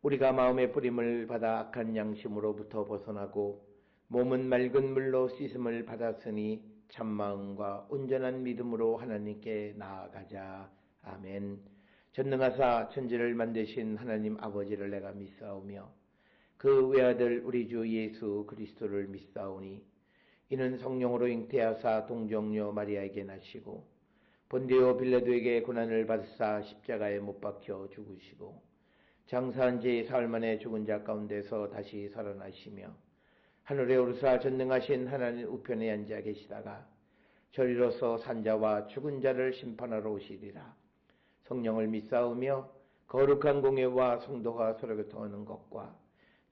우리가 마음의 뿌림을 받아 악한 양심으로부터 벗어나고 몸은 맑은 물로 씻음을 받았으니 참마음과 온전한 믿음으로 하나님께 나아가자. 아멘. 전능하사 천지를 만드신 하나님 아버지를 내가 믿사오며 그 외아들 우리 주 예수 그리스도를 믿사오니 이는 성령으로 잉태하사 동정녀 마리아에게 나시고 본디오 빌라도에게 고난을 받으사 십자가에 못 박혀 죽으시고 장사한 지 사흘 만에 죽은 자 가운데서 다시 살아나시며 하늘에 오르사 전능하신 하나님 우편에 앉아 계시다가 저리로서 산자와 죽은 자를 심판하러 오시리라. 성령을 믿사오며 거룩한 공예와 성도가 서로 교통하는 것과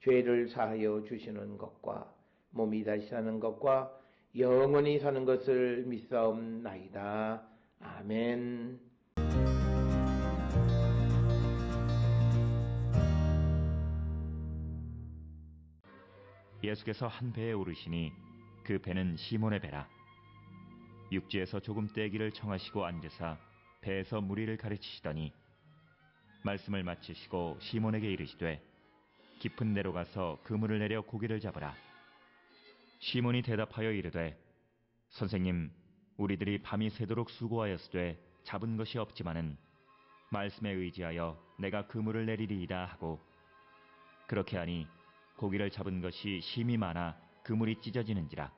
죄를 사하여 주시는 것과 몸이 다시 사는 것과 영원히 사는 것을 믿사옵나이다. 아멘. 예수께서 한 배에 오르시니 그 배는 시몬의 배라. 육지에서 조금 떼기를 청하시고 앉으사 배에서 무리를 가르치시더니 말씀을 마치시고 시몬에게 이르시되 깊은 데로 가서 그물을 내려 고기를 잡으라. 시몬이 대답하여 이르되 선생님, 우리들이 밤이 새도록 수고하였으되 잡은 것이 없지만은 말씀에 의지하여 내가 그물을 내리리이다 하고 그렇게 하니 고기를 잡은 것이 심히 많아 그물이 찢어지는지라.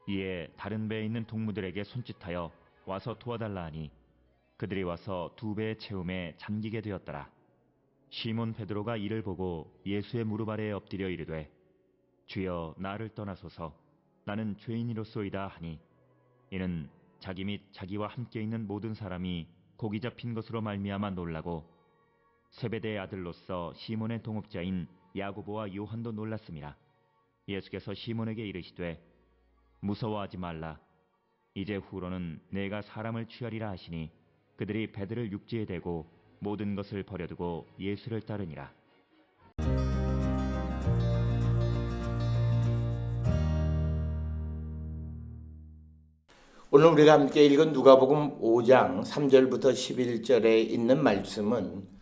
이에 다른 배에 있는 동무들에게 손짓하여 와서 도와달라 하니 그들이 와서 두 배의 채움에 잠기게 되었더라. 시몬 베드로가 이를 보고 예수의 무릎 아래에 엎드려 이르되 주여 나를 떠나소서 나는 죄인이로소이다 하니 이는 자기 및 자기와 함께 있는 모든 사람이 고기 잡힌 것으로 말미암아 놀라고 세베대의 아들로서 시몬의 동업자인 야고보와 요한도 놀랐음이라. 예수께서 시몬에게 이르시되 무서워하지 말라. 이제 후로는 내가 사람을 취하리라 하시니 그들이 배들을 육지에 대고 모든 것을 버려두고 예수를 따르니라. 오늘 우리가 함께 읽은 누가복음 5장 3절부터 11절에 있는 말씀은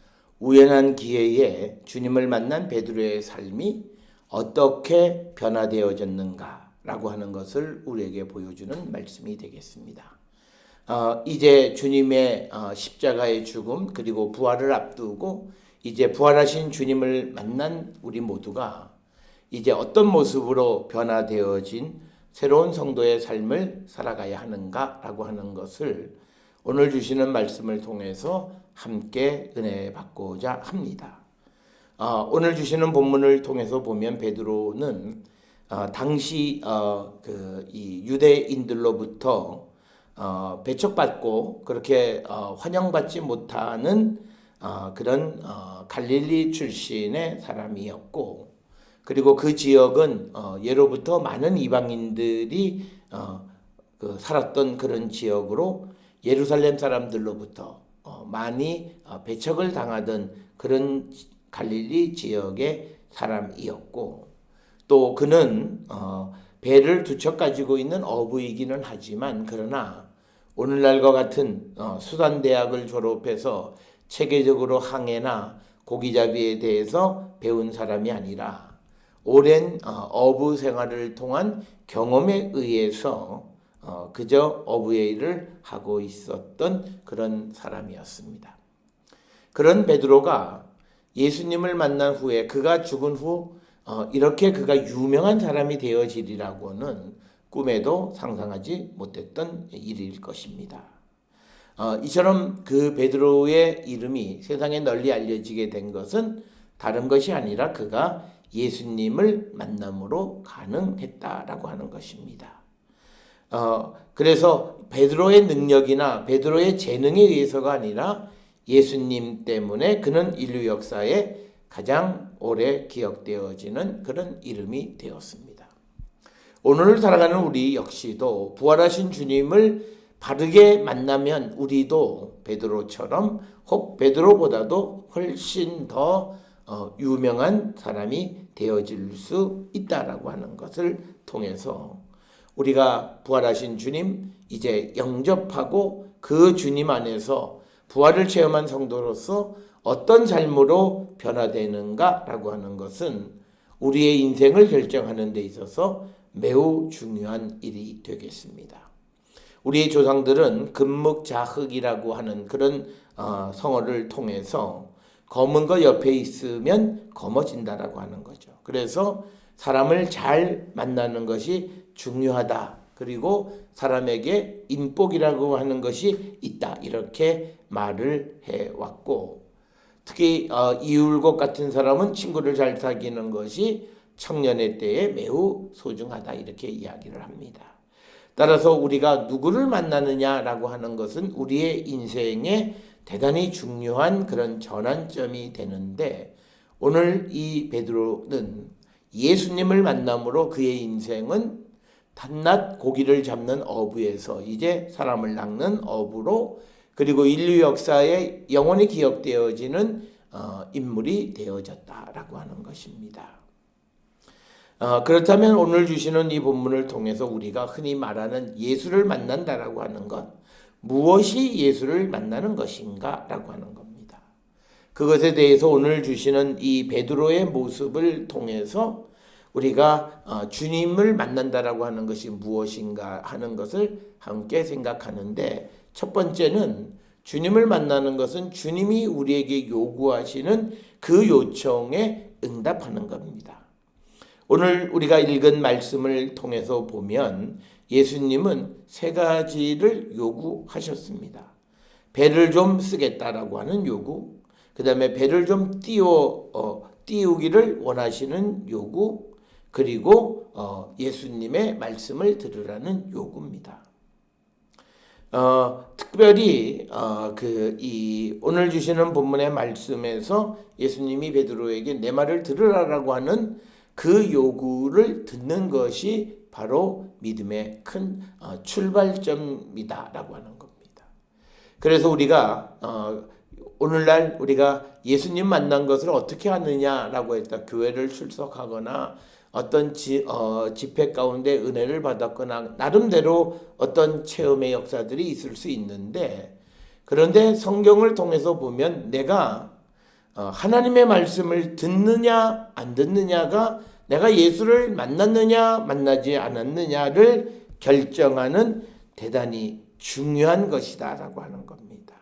우연한 기회에 주님을 만난 베드로의 삶이 어떻게 변화되어졌는가라고 하는 것을 우리에게 보여주는 말씀이 되겠습니다. 이제 주님의 십자가의 죽음 그리고 부활을 앞두고 이제 부활하신 주님을 만난 우리 모두가 이제 어떤 모습으로 변화되어진 새로운 성도의 삶을 살아가야 하는가라고 하는 것을 오늘 주시는 말씀을 통해서 함께 은혜 받고자 합니다. 오늘 주시는 본문을 통해서 보면 베드로는 당시 이 유대인들로부터 배척받고 그렇게 환영받지 못하는 그런 갈릴리 출신의 사람이었고, 그리고 그 지역은 예로부터 많은 이방인들이 살았던 그런 지역으로 예루살렘 사람들로부터 많이 배척을 당하던 그런 갈릴리 지역의 사람이었고, 또 그는 배를 두 척 가지고 있는 어부이기는 하지만, 그러나 오늘날과 같은 수단대학을 졸업해서 체계적으로 항해나 고기잡이에 대해서 배운 사람이 아니라 오랜 어부 생활을 통한 경험에 의해서 그저 어부의 일을 하고 있었던 그런 사람이었습니다. 그런 베드로가 예수님을 만난 후에, 그가 죽은 후 이렇게 그가 유명한 사람이 되어지리라고는 꿈에도 상상하지 못했던 일일 것입니다. 이처럼 그 베드로의 이름이 세상에 널리 알려지게 된 것은 다른 것이 아니라 그가 예수님을 만남으로 가능했다라고 하는 것입니다. 그래서 베드로의 능력이나 베드로의 재능에 의해서가 아니라 예수님 때문에 그는 인류 역사에 가장 오래 기억되어지는 그런 이름이 되었습니다. 오늘을 살아가는 우리 역시도 부활하신 주님을 바르게 만나면 우리도 베드로처럼, 혹 베드로보다도 훨씬 더 유명한 사람이 되어질 수 있다라고 하는 것을 통해서 우리가 부활하신 주님 이제 영접하고 그 주님 안에서 부활을 체험한 성도로서 어떤 삶으로 변화되는가라고 하는 것은 우리의 인생을 결정하는 데 있어서 매우 중요한 일이 되겠습니다. 우리의 조상들은 금묵자흑이라고 하는 그런 성어를 통해서 검은 거 옆에 있으면 검어진다라고 하는 거죠. 그래서 사람을 잘 만나는 것이 중요하다. 그리고 사람에게 인복이라고 하는 것이 있다. 이렇게 말을 해왔고, 특히 이울곡 같은 사람은 친구를 잘 사귀는 것이 청년의 때에 매우 소중하다. 이렇게 이야기를 합니다. 따라서 우리가 누구를 만나느냐라고 하는 것은 우리의 인생에 대단히 중요한 그런 전환점이 되는데, 오늘 이 베드로는 예수님을 만남으로 그의 인생은 한낱 고기를 잡는 어부에서 이제 사람을 낚는 어부로, 그리고 인류 역사에 영원히 기억되어지는 인물이 되어졌다라고 하는 것입니다. 그렇다면 오늘 주시는 이 본문을 통해서 우리가 흔히 말하는 예수를 만난다라고 하는 것, 무엇이 예수를 만나는 것인가 라고 하는 겁니다. 그것에 대해서 오늘 주시는 이 베드로의 모습을 통해서 우리가 주님을 만난다라고 하는 것이 무엇인가 하는 것을 함께 생각하는데, 첫 번째는 주님을 만나는 것은 주님이 우리에게 요구하시는 그 요청에 응답하는 겁니다. 오늘 우리가 읽은 말씀을 통해서 보면 예수님은 세 가지를 요구하셨습니다. 배를 좀 쓰겠다라고 하는 요구, 그 다음에 배를 좀 띄우기를 원하시는 요구, 그리고 예수님의 말씀을 들으라는 요구입니다. 특별히 오늘 주시는 본문의 말씀에서 예수님이 베드로에게 내 말을 들으라라고 하는 그 요구를 듣는 것이 바로 믿음의 큰 출발점이다라고 하는 겁니다. 그래서 우리가 오늘날 우리가 예수님 만난 것을 어떻게 하느냐라고 했다. 교회를 출석하거나 어떤 집회 가운데 은혜를 받았거나 나름대로 어떤 체험의 역사들이 있을 수 있는데, 그런데 성경을 통해서 보면 내가 하나님의 말씀을 듣느냐 안 듣느냐가 내가 예수를 만났느냐 만나지 않았느냐를 결정하는 대단히 중요한 것이다 라고 하는 겁니다.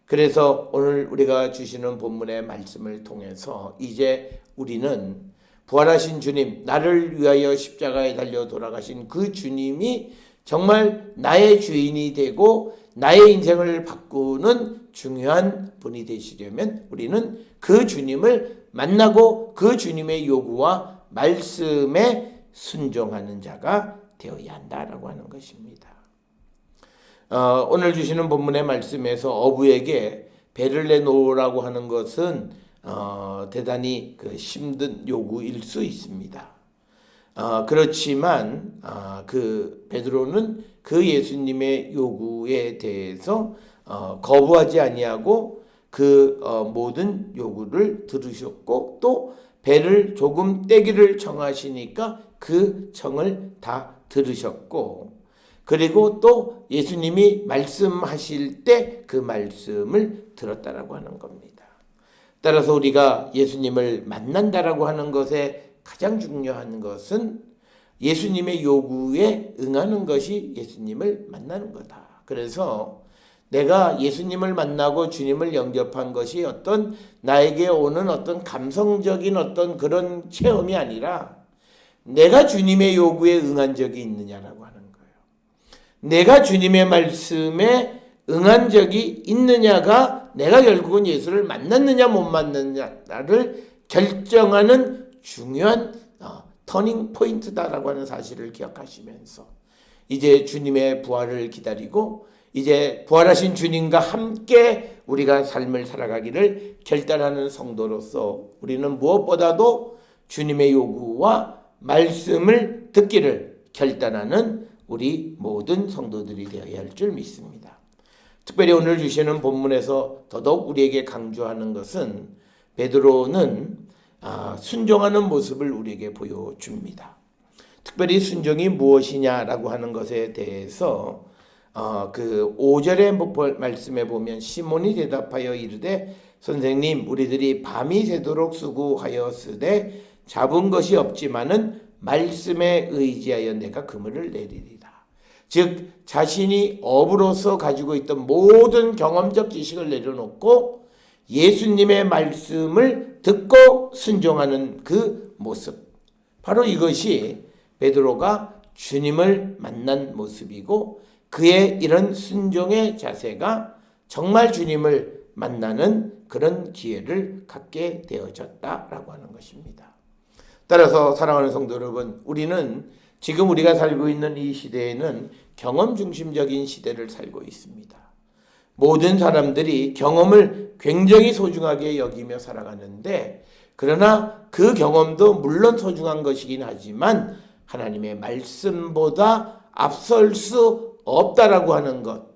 그래서 오늘 우리가 주시는 본문의 말씀을 통해서 이제 우리는 부활하신 주님, 나를 위하여 십자가에 달려 돌아가신 그 주님이 정말 나의 주인이 되고 나의 인생을 바꾸는 중요한 분이 되시려면 우리는 그 주님을 만나고 그 주님의 요구와 말씀에 순종하는 자가 되어야 한다라고 하는 것입니다. 오늘 주시는 본문의 말씀에서 어부에게 배를 내놓으라고 하는 것은 대단히 힘든 요구일 수 있습니다. 그렇지만 그 베드로는 그 예수님의 요구에 대해서 거부하지 아니하고 그 모든 요구를 들으셨고 또 배를 조금 떼기를 청하시니까 그 청을 다 들으셨고 그리고 또 예수님이 말씀하실 때 그 말씀을 들었다라고 하는 겁니다. 따라서 우리가 예수님을 만난다라고 하는 것에 가장 중요한 것은 예수님의 요구에 응하는 것이 예수님을 만나는 거다. 그래서 내가 예수님을 만나고 주님을 영접한 것이 어떤 나에게 오는 어떤 감성적인 어떤 그런 체험이 아니라 내가 주님의 요구에 응한 적이 있느냐라고 하는 거예요. 내가 주님의 말씀에 응한 적이 있느냐가 내가 결국은 예수를 만났느냐 못 만났느냐를 결정하는 중요한 터닝 포인트다라고 하는 사실을 기억하시면서 이제 주님의 부활을 기다리고 이제 부활하신 주님과 함께 우리가 삶을 살아가기를 결단하는 성도로서 우리는 무엇보다도 주님의 요구와 말씀을 듣기를 결단하는 우리 모든 성도들이 되어야 할 줄 믿습니다. 특별히 오늘 주시는 본문에서 더더욱 우리에게 강조하는 것은 베드로는 순종하는 모습을 우리에게 보여줍니다. 특별히 순종이 무엇이냐라고 하는 것에 대해서 그 5절의 말씀에 보면 시몬이 대답하여 이르되 선생님 우리들이 밤이 새도록 수고하였으되 잡은 것이 없지만은 말씀에 의지하여 내가 그물을 내리리라. 즉 자신이 어부로서 가지고 있던 모든 경험적 지식을 내려놓고 예수님의 말씀을 듣고 순종하는 그 모습, 바로 이것이 베드로가 주님을 만난 모습이고 그의 이런 순종의 자세가 정말 주님을 만나는 그런 기회를 갖게 되어졌다라고 하는 것입니다. 따라서 사랑하는 성도 여러분, 우리는 지금 우리가 살고 있는 이 시대에는 경험 중심적인 시대를 살고 있습니다. 모든 사람들이 경험을 굉장히 소중하게 여기며 살아가는데 그러나 그 경험도 물론 소중한 것이긴 하지만 하나님의 말씀보다 앞설 수 없다라고 하는 것,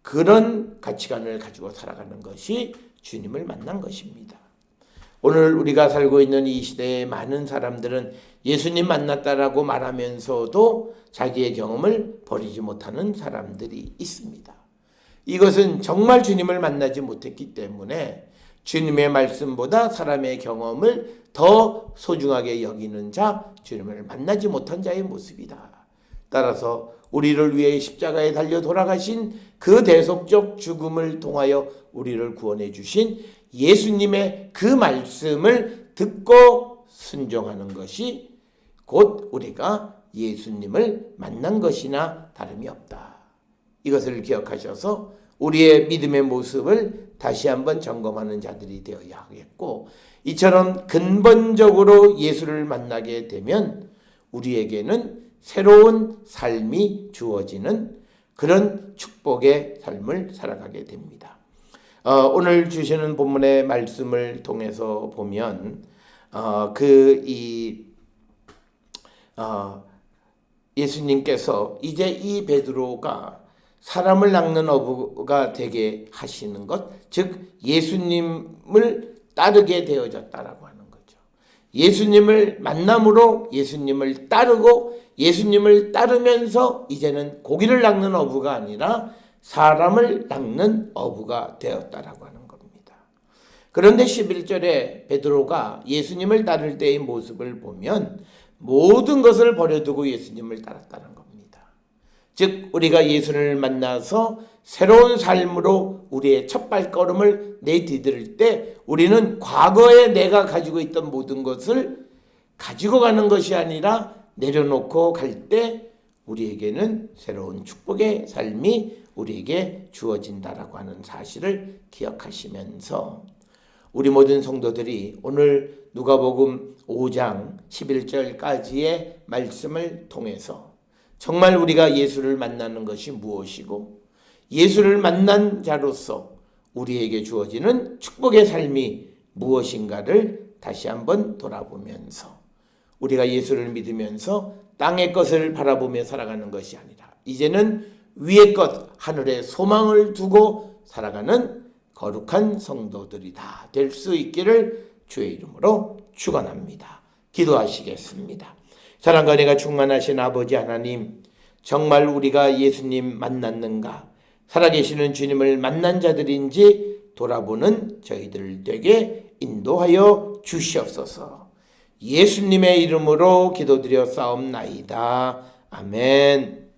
그런 가치관을 가지고 살아가는 것이 주님을 만난 것입니다. 오늘 우리가 살고 있는 이 시대에 많은 사람들은 예수님 만났다라고 말하면서도 자기의 경험을 버리지 못하는 사람들이 있습니다. 이것은 정말 주님을 만나지 못했기 때문에 주님의 말씀보다 사람의 경험을 더 소중하게 여기는 자, 주님을 만나지 못한 자의 모습이다. 따라서 우리를 위해 십자가에 달려 돌아가신 그 대속적 죽음을 통하여 우리를 구원해 주신 예수님의 그 말씀을 듣고 순종하는 것이 곧 우리가 예수님을 만난 것이나 다름이 없다. 이것을 기억하셔서 우리의 믿음의 모습을 다시 한번 점검하는 자들이 되어야 하겠고, 이처럼 근본적으로 예수를 만나게 되면 우리에게는 새로운 삶이 주어지는 그런 축복의 삶을 살아가게 됩니다. 오늘 주시는 본문의 말씀을 통해서 보면 예수님께서 이제 이 베드로가 사람을 낚는 어부가 되게 하시는 것, 즉 예수님을 따르게 되어졌다라고 하는 거죠. 예수님을 만남으로 예수님을 따르고 예수님을 따르면서 이제는 고기를 낚는 어부가 아니라 사람을 낚는 어부가 되었다라고 하는 겁니다. 그런데 11절에 베드로가 예수님을 따를 때의 모습을 보면 모든 것을 버려두고 예수님을 따랐다는 겁니다. 즉 우리가 예수를 만나서 새로운 삶으로 우리의 첫 발걸음을 내디딜 때 우리는 과거에 내가 가지고 있던 모든 것을 가지고 가는 것이 아니라 내려놓고 갈 때 우리에게는 새로운 축복의 삶이 우리에게 주어진다라고 하는 사실을 기억하시면서 우리 모든 성도들이 오늘 누가복음 5장 11절까지의 말씀을 통해서 정말 우리가 예수를 만나는 것이 무엇이고 예수를 만난 자로서 우리에게 주어지는 축복의 삶이 무엇인가를 다시 한번 돌아보면서 우리가 예수를 믿으면서 땅의 것을 바라보며 살아가는 것이 아니라 이제는 위의 것, 하늘의 소망을 두고 살아가는 거룩한 성도들이 다 될 수 있기를 주의 이름으로 축원합니다. 기도하시겠습니다. 사랑과 은혜가 충만하신 아버지 하나님, 정말 우리가 예수님 만났는가? 살아계시는 주님을 만난 자들인지 돌아보는 저희들 되게 인도하여 주시옵소서. 예수님의 이름으로 기도드려 싸움나이다. 아멘.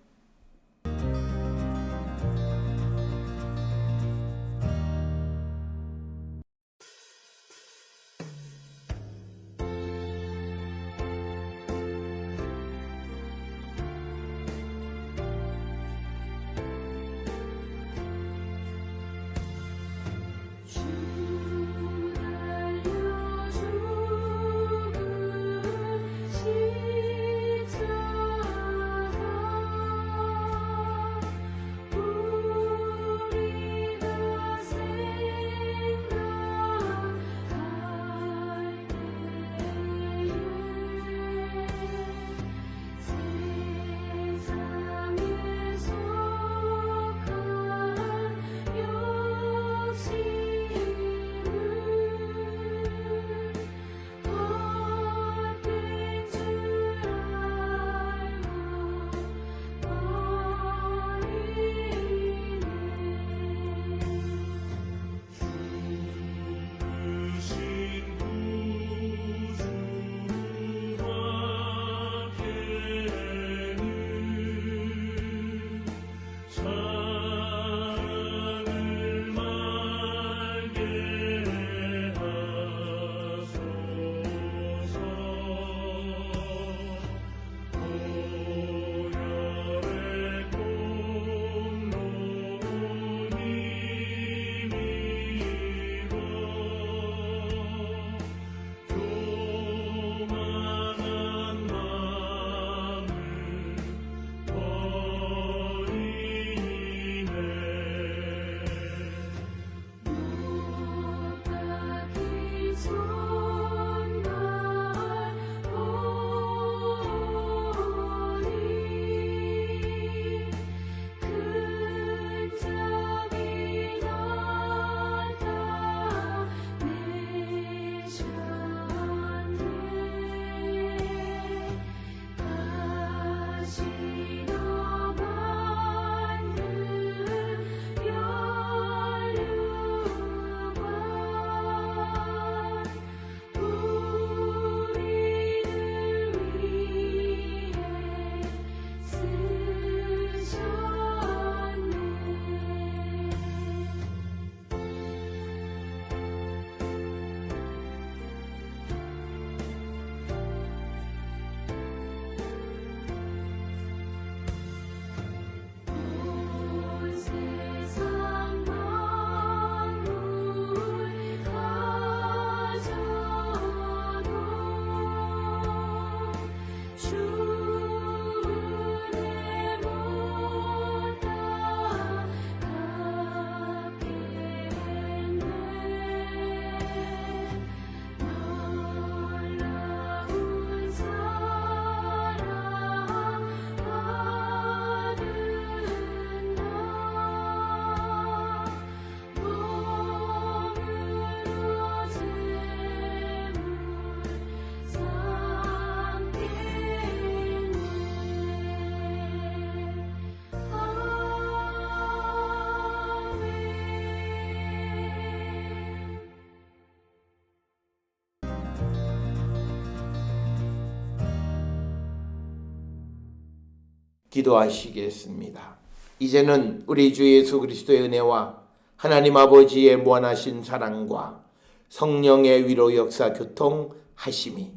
기도하시겠습니다. 이제는 우리 주 예수 그리스도의 은혜와 하나님 아버지의 무한하신 사랑과 성령의 위로 역사 교통하심이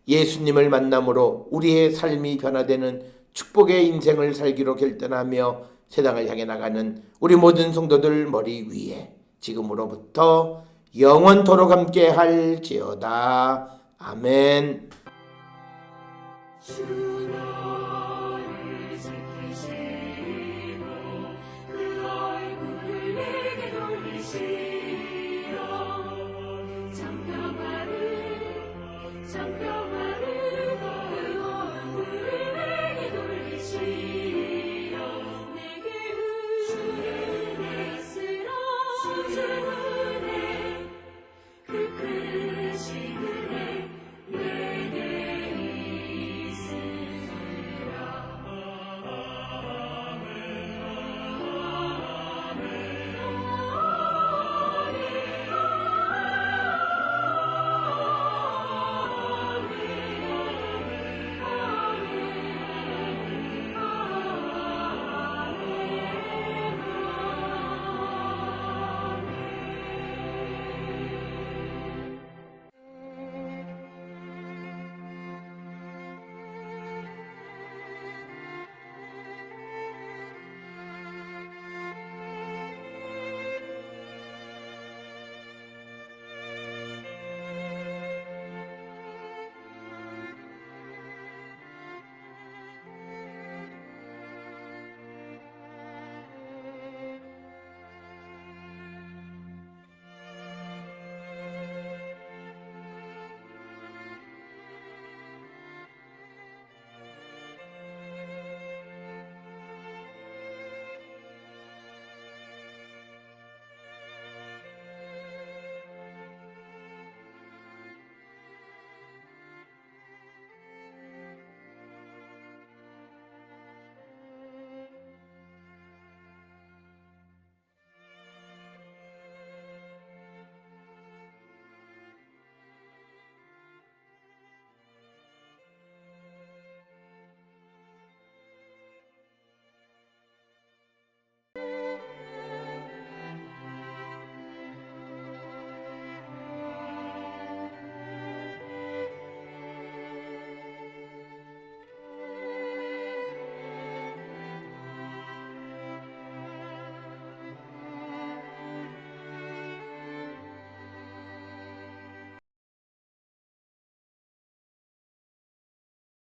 예수님을 만남으로 우리의 삶이 변화되는 축복의 인생을 살기로 결단하며 세상을 향해 나가는 우리 모든 성도들 머리 위에 지금으로부터 영원토록 함께 할지어다. 아멘.